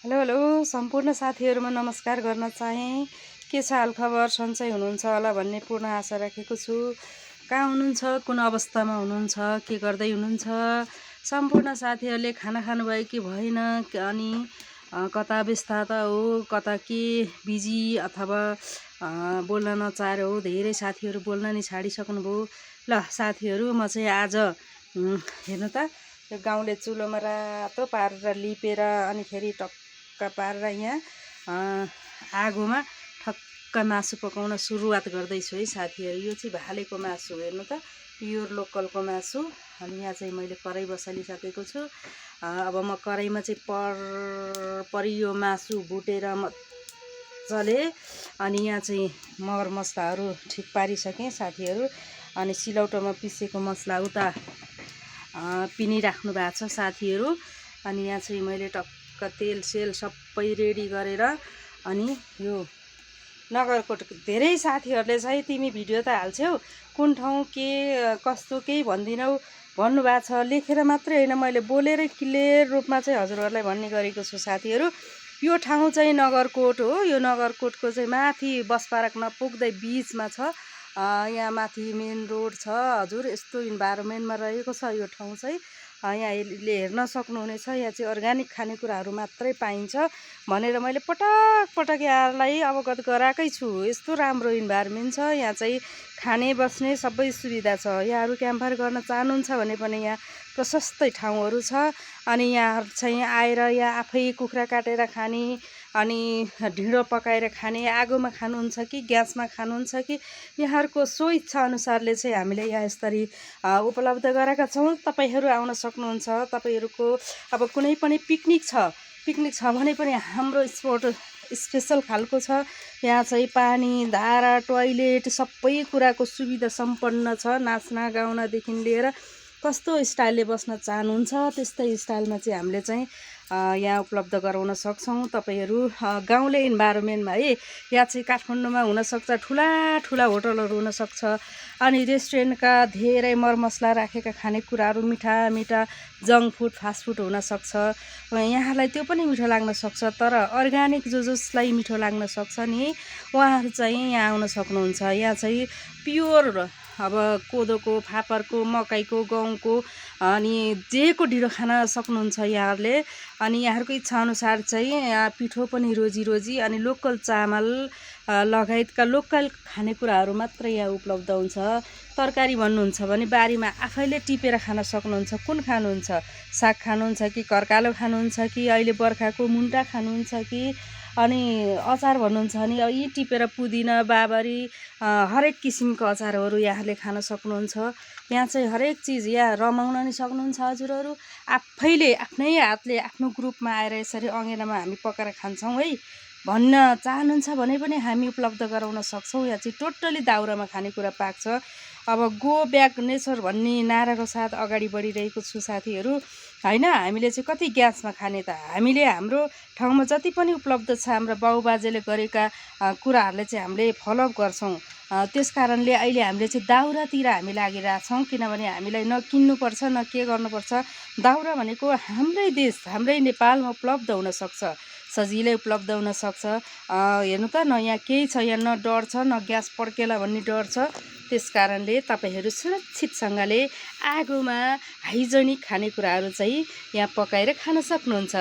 Hello hello सम्पूर्ण साथीहरुमा नमस्कार गर्न चाहे। के छ हालखबर, सन्चै हुनुहुन्छ होला भन्ने पूर्ण आशा राखेको छु। कहाँ हुनुहुन्छ, कुन अवस्थामा हुनुहुन्छ, के गर्दै हुनुहुन्छ? सम्पूर्ण साथीहरुले खाना खानुभयो कि भएन, अनि कता व्यस्तता हो, कता के बिजी अथवा बोल्न नचाहेर हो। धेरै साथीहरु बोल्न नि छाडिसक्नुभयो। ल साथीहरु, म चाहिँ आज हेर्नु त यो गाउँले चुलोमा रातो पारेर लिपेर अनि खेरि टक्क पारेर यहाँ आगोमा ठक्क मासु पकाउन सुरुवात गर्दैछु है साथीहरु। यो चाहिँ भालेको मासु, हेर्नु त प्योर लोकलको मासु। अनि यहाँ चाहिँ मैले कराई बसालिसकेको छु। अब म कराईमा चाहिँ परियो मासु भुटेर मजाले, अनि यहाँ चाहिँ मर मसलाहरू ठिक पारिसकेँ साथीहरु। अनि सिलौटोमा पिसेको मसला उता पिनिराख्नु भएको छ साथीहरु। अनि यहाँ चाहिँ मैले टक्क तेल सेल सबै रेडी गरेर, अनि यो नगरकोट धेरै साथीहरुले चाहिँ तिमी भिडियो त हाल्छौ, कुन ठाउँ के कस्तो केही भन्दिनौ भन्नुभएको छ। लेखेर मात्रै हैन, मैले बोलेरै क्लियर रूपमा चाहिँ हजुरहरुलाई भन्ने गरेको छु साथीहरु। यो ठाउँ चाहिँ नगरकोट हो। यो नगरकोटको चाहिँ माथि बस पार्क नपुग्दै बीचमा छ। यहाँ माथि मेन रोड छ हजुर। यस्तो इन्भाइरोमेन्टमा रहेको छ यो ठाउँ चाहिँ। यहाँले हेर्न सक्नुहुनेछ। यहाँ चाहिँ अर्ग्यानिक खानेकुराहरू मात्रै पाइन्छ भनेर मैले पटक यहाँलाई अवगत गराएकै छु। यस्तो राम्रो इन्भाइरोमेन्ट छ यहाँ चाहिँ, खाने बस्ने सबै सुविधा छ। यहाँहरू क्याम्पफायर गर्न चाहनुहुन्छ भने पनि यहाँ प्रशस्तै ठाउँहरू छ। अनि यहाँ चाहिँ आएर यहाँ आफै कुखुरा काटेर खाने, अनि ढिँडो पकाएर खाने, आगोमा खानुहुन्छ कि ग्यासमा खानुहुन्छ कि यहाँहरूको सो इच्छा अनुसारले चाहिँ हामीले यहाँ यसरी उपलब्ध गराएका छौँ। तपाईहरू आउन सक्नुहुन्छ। तपाईहरूको अब कुनै पनि पिकनिक छ भने पनि हाम्रो स्पोट स्पेसल खालको छ। यहाँ चाहिँ पानी, धारा, टोयलेट सबै कुराको सुविधा सम्पन्न छ। नाच्न गाउनदेखि लिएर कस्तो स्टाइलले बस्न चाहनुहुन्छ त्यस्तै स्टाइलमा चाहिँ हामीले चाहिँ यहाँ उपलब्ध गराउन सक्छौँ। तपाईहरू गाउँले इन्भाइरोमेन्टमा है, यहाँ चाहिँ काठमाडौँमा हुनसक्छ ठुला होटलहरू हुनसक्छ, अनि रेस्टुरेन्टका धेरै मरमसला राखेका खानेकुराहरू मिठा जङ्क फुड फास्ट फुड हुनसक्छ। यहाँलाई त्यो पनि मिठो लाग्न सक्छ, तर अर्ग्यानिक जसलाई मिठो लाग्न सक्छ नि उहाँहरू चाहिँ यहाँ आउन सक्नुहुन्छ। यहाँ चाहिँ प्योर अब कोदोको, फापरको, मकैको, गहुँको अनि जेको ढिँडो खान सक्नुहुन्छ यहाँहरूले। अनि यहाँहरूको इच्छा अनुसार चाहिँ यहाँ पिठो पनि रोजी अनि लोकल चामल लगायतका लोकल खानेकुराहरू मात्र यहाँ उपलब्ध हुन्छ। तरकारी भन्नुहुन्छ भने बारीमा आफैले टिपेर खान सक्नुहुन्छ। कुन खानुहुन्छ, साग खानुहुन्छ कि कर्कालो खानुहुन्छ कि अहिले बर्खाको मुन्टा खानुहुन्छ कि, अनि अचार भन्नुहुन्छ भने अब यी टिपेर पुदिना, बाबरी हरेक किसिमको अचारहरू यहाँले खान सक्नुहुन्छ। यहाँ चाहिँ हरेक चिज यहाँ रमाउन नि सक्नुहुन्छ हजुरहरू। आफैले आफ्नै हातले आफ्नो ग्रुपमा आएर यसरी अँगेनामा हामी पकाएर खान्छौँ है भन्न चाहनुहुन्छ भने पनि हामी उपलब्ध गराउन सक्छौँ। यहाँ चाहिँ टोटली दाउरामा खानेकुरा पाक्छ। अब गो ब्याक नेचर भन्ने नाराको साथ अगाडि बढिरहेको छु साथीहरू हैन। हामीले चाहिँ कति ग्यासमा खाने त, हामीले हाम्रो ठाउँमा जति पनि उपलब्ध छ हाम्रो बाउबाजेले गरेका कुराहरूले चाहिँ हामीले फलोअप गर्छौँ। त्यस कारणले अहिले हामीले चाहिँ दाउरातिर हामी लागिरहेछौँ, किनभने हामीलाई न किन्नुपर्छ न के गर्नुपर्छ। दाउरा भनेको हाम्रै देश, हाम्रै नेपालमा उपलब्ध हुनसक्छ, सजिलै उपलब्ध हुनसक्छ। हेर्नु त न यहाँ केही छ, यहाँ न डर छ न ग्यास पड्केला भन्ने डर छ। त्यस कारणले तपाईहरू सुरक्षितसँगले आगोमा हाइजेनिक खानेकुराहरू चाहिँ यहाँ पकाएर खान सक्नुहुन्छ।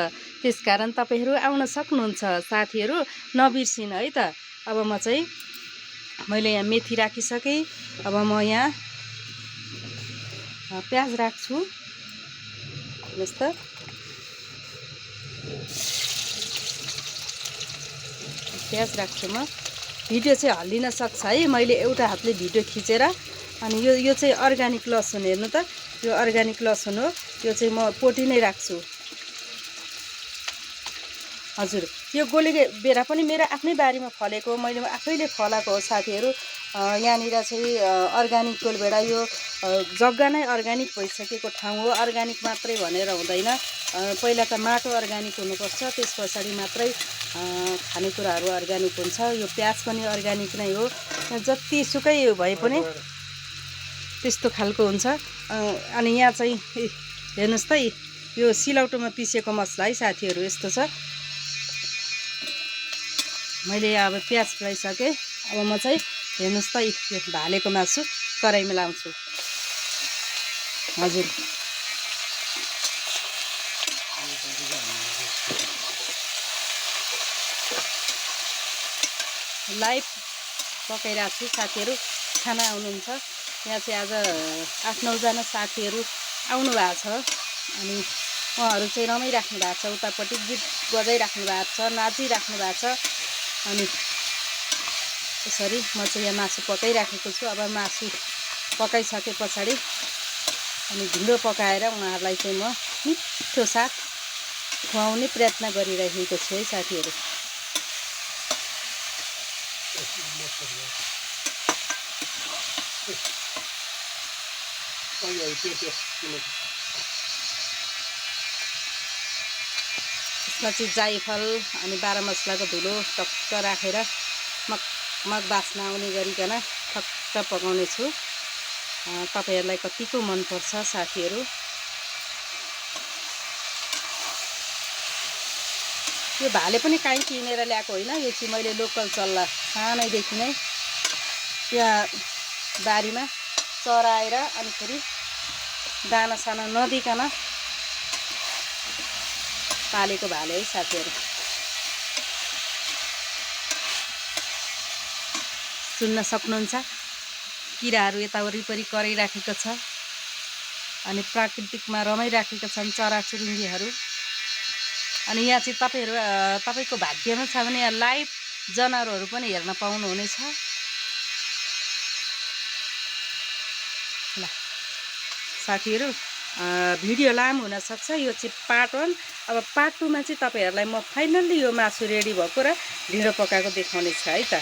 त्यसकारण तपाईहरू आउन सक्नुहुन्छ साथीहरू, नबिर्सिन है त। अब म चाहिँ मैले यहाँ मेथी राखिसकेँ। अब म यहाँ प्याज राख्छु। हेर्नुहोस् त, प्याज राख्छु म। भिडियो चाहिँ हल्लिन सक्छ है, मैले एउटा हातले भिडियो खिचेर। अनि यो चाहिँ अर्ग्यानिक लसुन, हेर्नु त यो अर्ग्यानिक लसुन हो। यो चाहिँ म पोटी नै राख्छु हजुर। यो गोलेको बेरा पनि मेरो आफ्नै बारीमा फलेको, मैले आफैले फलाएको हो साथीहरू। यहाँनिर चाहिँ अर्ग्यानिक गोलभेडा, यो जग्गा नै अर्ग्यानिक भइसकेको ठाउँ हो। अर्ग्यानिक मात्रै भनेर हुँदैन, पहिला त माटो अर्ग्यानिक हुनुपर्छ, त्यस पछाडि मात्रै खानेकुराहरू अर्ग्यानिक हुन्छ। यो प्याज पनि अर्ग्यानिक नै हो। जति सुकै भए पनि त्यस्तो खालको हुन्छ। अनि यहाँ चाहिँ हेर्नुहोस् त, यो सिलौटोमा पिसेको मसला है साथीहरू, यस्तो छ। मैले अब प्याज फ्राइसकेँ। अब म चाहिँ हेर्नुहोस् त यो भालेको मासु कराईमा लाउँछु। हजुर लाइभ पकाइरहेको छु। साथीहरू खाना आउनुहुन्छ। यहाँ चाहिँ आज 8-9 जना साथीहरू आउनु भएको छ। अनि उहाँहरू चाहिँ रमाइराख्नु भएको छ। उतापट्टि गीत बजाइराख्नु भएको छ, नाचिराख्नु भएको छ। अनि यसरी म चाहिँ यहाँ मासु पकाइराखेको छु। अब मासु पकाइसके पछाडि अनि ढिँडो पकाएर उहाँहरूलाई चाहिँ म मिठो साथ खुवाउने प्रयत्न गरिरहेको छु है साथीहरू। यसमा चाहिँ जाइफल अनि 12 मसलाको धुलो टक्क राखेर मग बास्ना आउने गरिकन ठक्क पकाउने छु। तपाईहरुलाई कतिको मनपर्छ साथीहरू। यो भाले पनि काहीँ किनेर ल्याएको होइन, यो चाहिँ मैले लोकल चल्ला सानैदेखि नै यहाँ बारीमा चराएर अनि फेरि दाना साना नदिकन पालेको भाले है साथीहरू। सुन्न सक्नुहुन्छ किराहरू यता वरिपरि कराइराखेको छ अनि प्राकृतिकमा रमाइराखेका छन् चराचुरुङ्गीहरू। अनि यहाँ चाहिँ तपाईको भाग्यमा छ भने यहाँ लाइभ जनावरहरू पनि हेर्न पाउनुहुनेछ। ल साथीहरू, भिडियो लामो हुन सक्छ। यो चाहिँ पार्ट 1। अब पार्ट 2 मा चाहिँ तपाईहरुलाई म फाइनल्ली यो मासु रेडी भएको र ढिँडो पकाएको देखाउने छु है त।